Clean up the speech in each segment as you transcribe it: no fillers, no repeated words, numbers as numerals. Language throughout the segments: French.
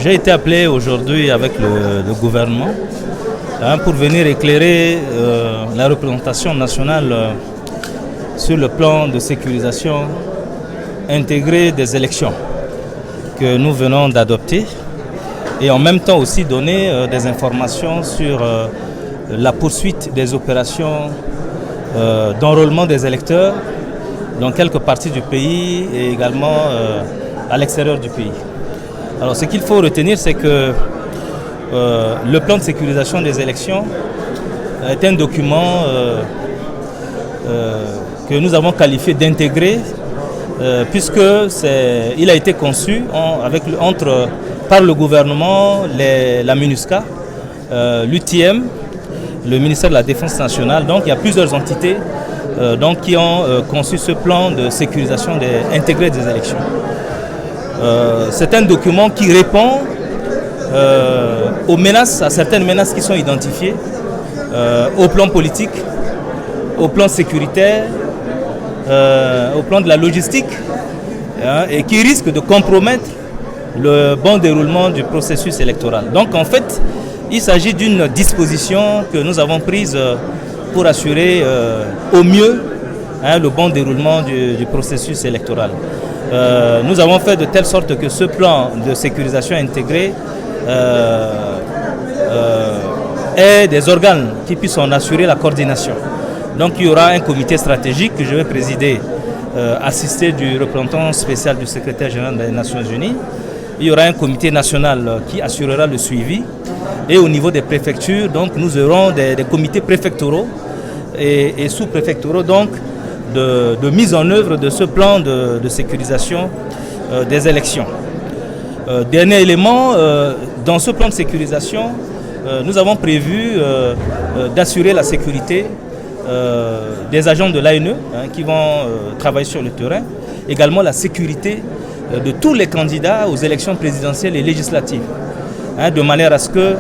J'ai été appelé aujourd'hui avec le gouvernement pour venir éclairer la représentation nationale sur le plan de sécurisation intégrée des élections que nous venons d'adopter et en même temps aussi donner des informations sur la poursuite des opérations d'enrôlement des électeurs dans quelques parties du pays et également à l'extérieur du pays. Alors ce qu'il faut retenir, c'est que le plan de sécurisation des élections est un document que nous avons qualifié d'intégré puisqu'il a été conçu par le gouvernement, la MINUSCA, l'UTM, le ministère de la Défense nationale. Donc il y a plusieurs entités qui ont conçu ce plan de sécurisation intégré des élections. C'est un document qui répond aux menaces, à certaines menaces qui sont identifiées au plan politique, au plan sécuritaire, au plan de la logistique et qui risquent de compromettre le bon déroulement du processus électoral. Donc en fait, il s'agit d'une disposition que nous avons prise pour assurer au mieux le bon déroulement du processus électoral. Nous avons fait de telle sorte que ce plan de sécurisation intégré ait des organes qui puissent en assurer la coordination. Donc il y aura un comité stratégique que je vais présider, assisté du représentant spécial du secrétaire général des Nations Unies. Il y aura un comité national qui assurera le suivi. Et au niveau des préfectures, donc, nous aurons des comités préfectoraux et sous-préfectoraux de mise en œuvre de ce plan de sécurisation des élections. Dernier élément, dans ce plan de sécurisation, nous avons prévu d'assurer la sécurité des agents de l'ANE qui vont travailler sur le terrain, également la sécurité de tous les candidats aux élections présidentielles et législatives, de manière à ce que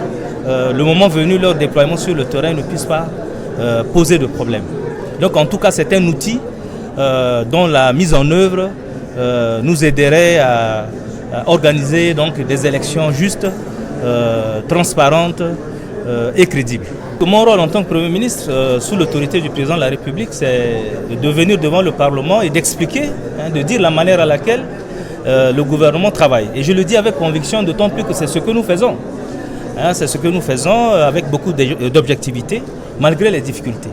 le moment venu, leur déploiement sur le terrain ne puisse pas poser de problème. Donc en tout cas, c'est un outil dont la mise en œuvre nous aiderait à organiser donc, des élections justes, transparentes et crédibles. Mon rôle en tant que Premier ministre, sous l'autorité du Président de la République, c'est de venir devant le Parlement et d'expliquer, de dire la manière à laquelle le gouvernement travaille. Et je le dis avec conviction, d'autant plus que c'est ce que nous faisons. C'est ce que nous faisons avec beaucoup d'objectivité, malgré les difficultés.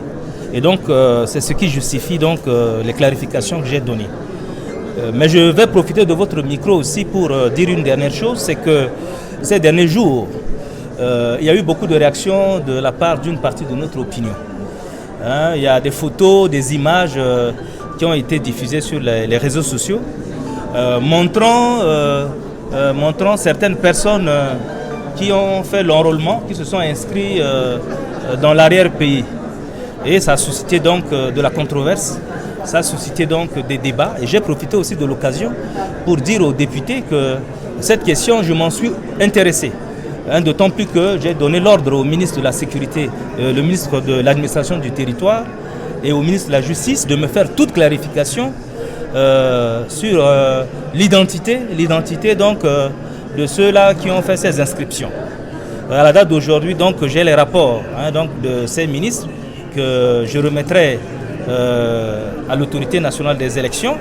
Et donc, c'est ce qui justifie donc, les clarifications que j'ai données. Mais je vais profiter de votre micro aussi pour dire une dernière chose, c'est que ces derniers jours, il y a eu beaucoup de réactions de la part d'une partie de notre opinion. Il y a des photos, des images qui ont été diffusées sur les réseaux sociaux, montrant certaines personnes qui ont fait l'enrôlement, qui se sont inscrits dans l'arrière-pays. Et ça a suscité donc de la controverse, ça a suscité donc des débats. Et j'ai profité aussi de l'occasion pour dire aux députés que cette question, je m'en suis intéressé. D'autant plus que j'ai donné l'ordre au ministre de la Sécurité, le ministre de l'Administration du Territoire et au ministre de la Justice de me faire toute clarification sur l'identité donc de ceux-là qui ont fait ces inscriptions. À la date d'aujourd'hui, donc, j'ai les rapports donc, de ces ministres que je remettrai à l'autorité nationale des élections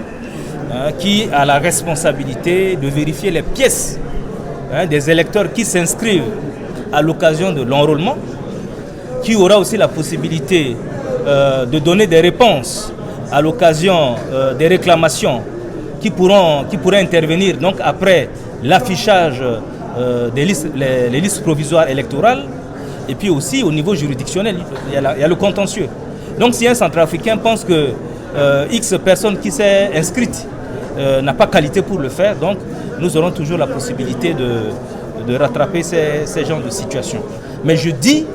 qui a la responsabilité de vérifier les pièces des électeurs qui s'inscrivent à l'occasion de l'enrôlement, qui aura aussi la possibilité de donner des réponses à l'occasion des réclamations qui pourraient intervenir donc, après l'affichage des listes, les listes provisoires électorales, et puis aussi au niveau juridictionnel, il y a le contentieux. Donc si un Centrafricain pense que X personne qui s'est inscrite n'a pas qualité pour le faire, donc nous aurons toujours la possibilité de rattraper ces genres de situations. Mais je dis,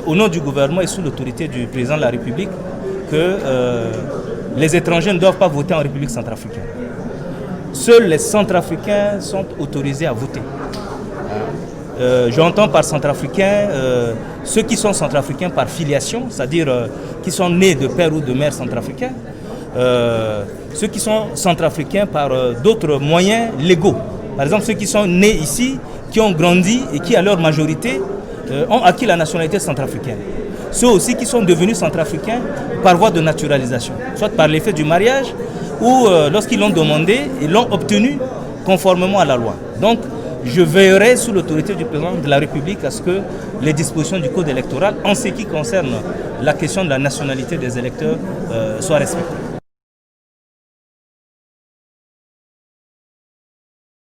au nom du gouvernement et sous l'autorité du Président de la République, que les étrangers ne doivent pas voter en République centrafricaine. Seuls les Centrafricains sont autorisés à voter. J'entends par Centrafricains ceux qui sont Centrafricains par filiation, c'est-à-dire qui sont nés de père ou de mère centrafricains, ceux qui sont Centrafricains par d'autres moyens légaux, Par exemple, ceux qui sont nés ici, qui ont grandi et qui, à leur majorité, ont acquis la nationalité centrafricaine. Ceux aussi qui sont devenus centrafricains par voie de naturalisation, soit par l'effet du mariage ou lorsqu'ils l'ont demandé, ils l'ont obtenu conformément à la loi. Donc, je veillerai sous l'autorité du président de la République à ce que les dispositions du code électoral, en ce qui concerne la question de la nationalité des électeurs, soient respectées.